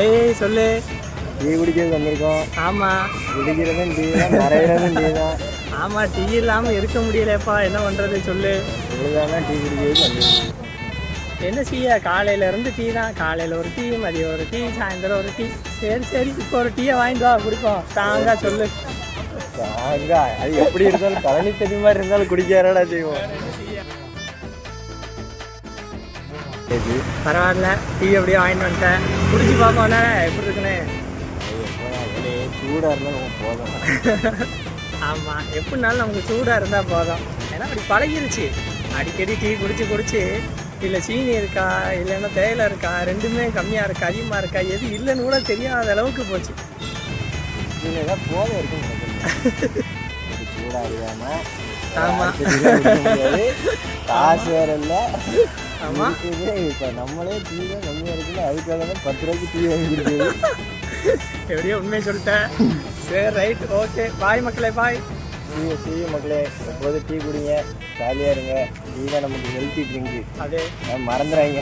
ஏய் சொல்லு. டீ குடிக்கிறது வந்திருக்கோம். ஆமாம். குடிக்கிறதும் டீ தான், மறைகிறதும் டீ தான். ஆமாம், டீ இல்லாமல் இருக்க முடியலப்பா, என்ன பண்ணுறது சொல்லு. இதுதான் டீ குடிக்கிறது வந்திருக்கோம். என்ன செய்ய, காலையிலேருந்து டீ தான். காலையில் ஒரு டீ, மதியம் ஒரு டீ, சாயந்தரம் ஒரு டீ. சரி இப்போ ஒரு டீயை வாங்கிட்டு வா குடிப்போம். ஸ்ட்ராங்காக சொல்லு. ஸ்ட்ராங்கா அது எப்படி இருந்தாலும் பழனி தண்ணி மாதிரி இருந்தாலும் குடிக்காரடா செய்வோம். பரவாயில்ல, டீ அப்படியே வாங்கிட்டு வந்துட்டேன். குடிச்சு பார்ப்போண்ணே எப்படி இருக்குண்ணே. சூடாக இருந்தால் நம்ம போதும். ஆமாம், எப்படினாலும் நமக்கு சூடாக இருந்தால் போதும். ஏன்னா அப்படி பழகிருச்சு. அடிக்கடி டீ குடிச்சு இல்லை சீனி இருக்கா இல்லைன்னா தேயிலை இருக்கா, ரெண்டுமே கம்மியாக இருக்கா அதிகமாக இருக்கா, எது இல்லைன்னு கூட தெரியாத அளவுக்கு போச்சு. ஏதாவது போதும் இருக்கும். சூடாக இருக்காமல். ஆமாம், காசு வேற இல்லை. ஆமாம். இப்போ நம்மளே டீ தான் கம்மியாக இருக்குல்ல, அதுக்காக தான் 10 ரூபாய்க்கு டீ வாங்கி கொடுக்குது. எப்படியோ உண்மையை சொல்லிட்டேன். சரி ரைட், ஓகே, பாய் மக்களே, பாய். மக்களே, எப்போது டீ குடிங்க, ஜாலியாக இருங்க. டீ தான் நமக்கு ஹெல்த்தி ட்ரிங்கு. அதே மறந்துடாங்க.